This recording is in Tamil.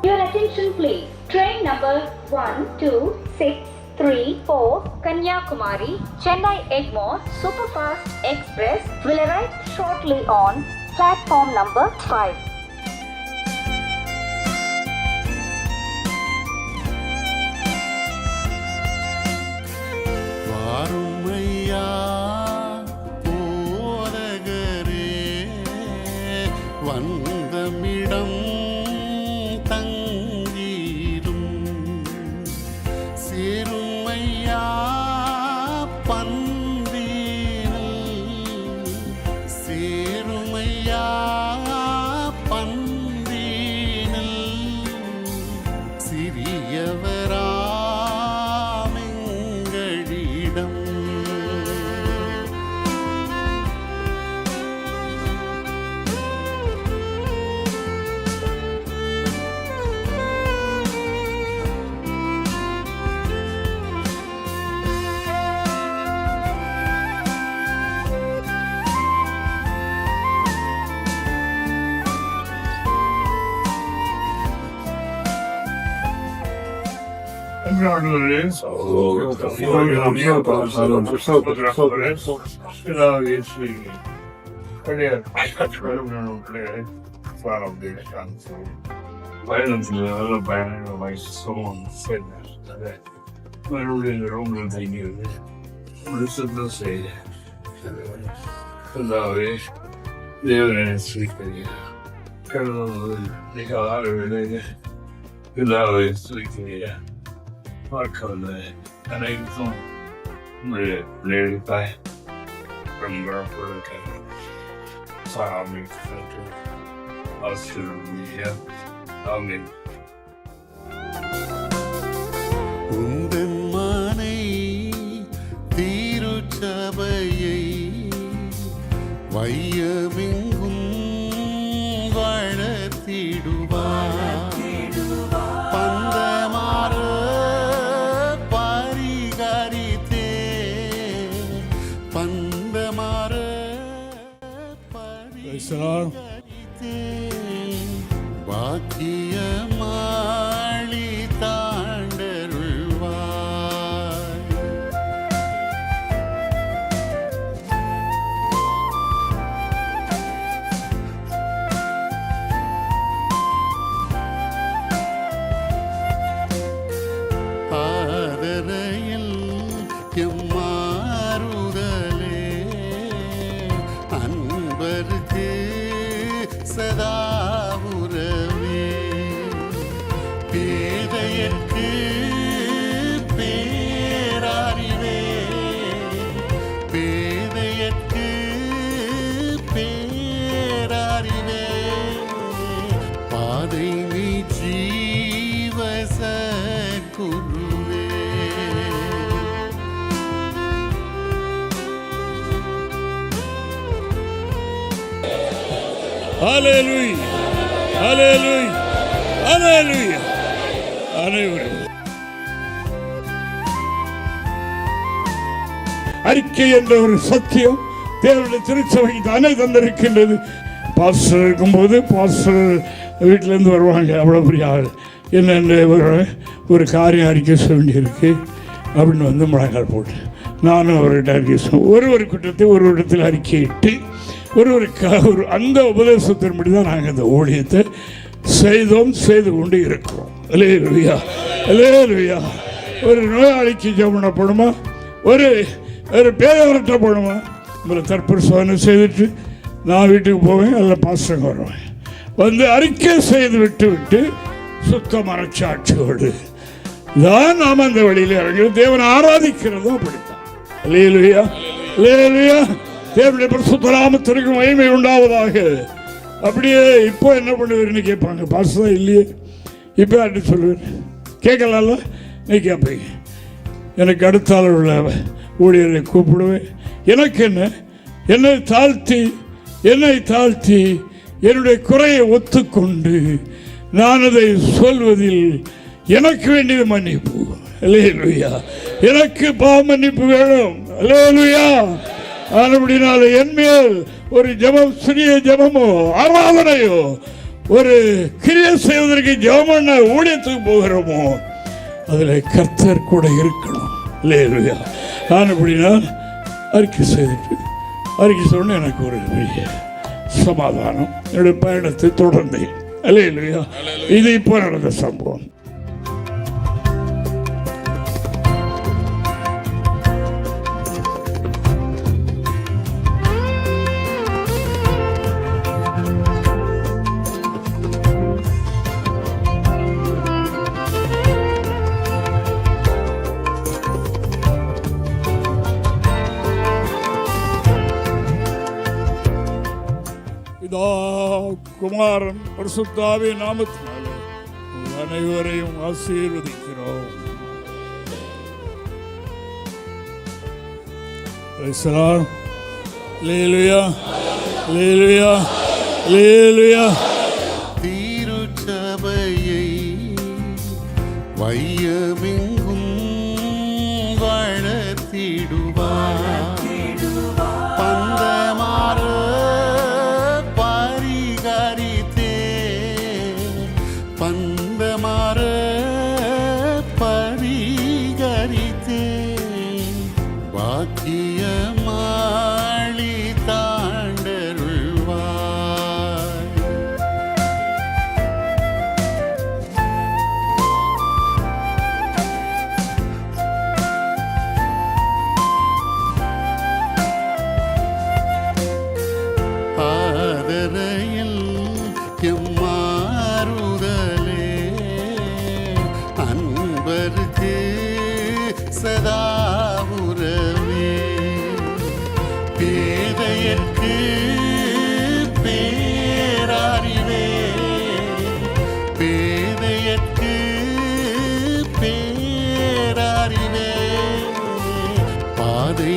Your attention please. Train number 12634 Kanyakumari, Chennai Egmore Superfast Express will arrive shortly on platform number 5. வாருமையா போதகரே, வந்தமிடம் தங்கீரும் சேருமையா பந்தீனில், சேருமையா பந்தீனில் சிறியவராமெங்களிடம். அனைத்தும் விளைவித்தாய் ரொம்ப சாமி ஆசிரியர் ஆமீன். உந்தன் மனை திருச்சபையை வையமெங்கும் வளர்த்திடுவார். பந்தமாற பரிகரித்தே, பந்தமாற பரிகரித்தே, பாக்கியமாளி தாண்டருள்வார். ஆதரையில் எம்மாறுதலே, அன்பருக்கு சதா உறவே, பேதையற்கு பேரறிவே, பேதையற்கு பேரறிவே, பாதை நீ ஜீவச குருவே. ஹல்லேலூயா, ஹல்லேலூயா, ஹல்லேலூயா. அனைவரும் அறிக்கை என்ற ஒரு சத்தியம் தேவனுடைய திருச்சபைக்கு தானே தந்திருக்கின்றது. பாஸ்டர் இருக்கும்போது பாஸ்டர் வீட்டிலேருந்து வருவாங்க, அவ்வளோ பெரிய ஆள், என்னென்ன ஒரு காரியம் அறிக்கை சொல்ல வேண்டியிருக்கு அப்படின்னு வந்து முழங்கால் போட்டு நானும் அவர்கிட்ட அறிக்கை ஒரு குற்றத்தை ஒரு இடத்தில் அறிக்கையிட்டு ஒரு அந்த உபதேசத்தின்படி தான் நாங்கள் இந்த ஊழியத்தை செய்து கொண்டு இருக்கிறோம். அல்லேலூயா, அல்லேலூயா. ஒரு நோயாளிக்கு ஜெபம் பண்ணப்படுமா, ஒரு பேரவர்கிட்ட போகணுமா, ஒரு தற்பரிசோதனை செய்துட்டு நான் வீட்டுக்கு போவேன், அதில் பாஸ்டங்க வருவேன், வந்து அறிக்கை செய்து விட்டு சுத்த மனச்சாட்சியோடு தான் நாம் அந்த வழியில் இறங்கி தேவனை ஆராதிக்கிறதும் அப்படித்தான். அல்லேலூயா, அல்லேலூயா. தேவனுடைய பரிசுத்த நாமத்திற்கு மகிமை உண்டாவதாக. அப்படியே இப்போ என்ன பண்ணுவீர்னு கேட்பாங்க, பாஸ்டர் இல்லையே இப்போ அப்படி சொல்லுவேன், கேட்கலாம்ல, நீ கேட்பீங்க. எனக்கு அடுத்தால உள்ள ஊழியரை கூப்பிடுவேன். எனக்கு என்னை தாழ்த்தி என்னுடைய குறையை ஒத்துக்கொண்டு நான் அதை சொல்வதில் எனக்கு வேண்டியது மன்னிப்பு. அல்லேலூயா. எனக்கு பாவ மன்னிப்பு வேணும். அல்லேலூயா. அப்படினால என் மேல் ஒரு ஜெபம், சிறிய ஜெபமோ ஆராதனையோ ஒரு கிரியை செய்வதற்கு ஜெபம் பண்ண ஊழியத்துக்கு போகிறோமோ அதில் கர்த்தர் கூட இருக்கணும். அல்லேலூயா. நான் அப்படின்னா அறிக்கை செய்துட்டு அறிக்கை சொன்ன எனக்கு ஒரு பெரிய சமாதானம். என்னுடைய பயணத்தை தொடர்ந்தேன். அல்லேலூயா. இது இப்போ நடந்த சம்பவம். பிதா குமாரன் பரிசுத்தாவே நாமத்தினாலே உங்கள் அனைவரையும் ஆசீர்வதிக்கிறோம். Praise the Lord. Hallelujah. Hallelujah. Hallelujah. திருச்சபையை வையமெங்கும் வளர்த்திடுவார். பந்தமாற பரிகரித்தே பந்தமாற பரிகரித்தே பாக்கியமாளி தாண்டருள்வார். ஆதரையில் எம்மாறுதலே அன்பருக்கு சதாவுரமே பேதையற்கு பேரறிவே பேதையற்கு பேரறிவே பாதை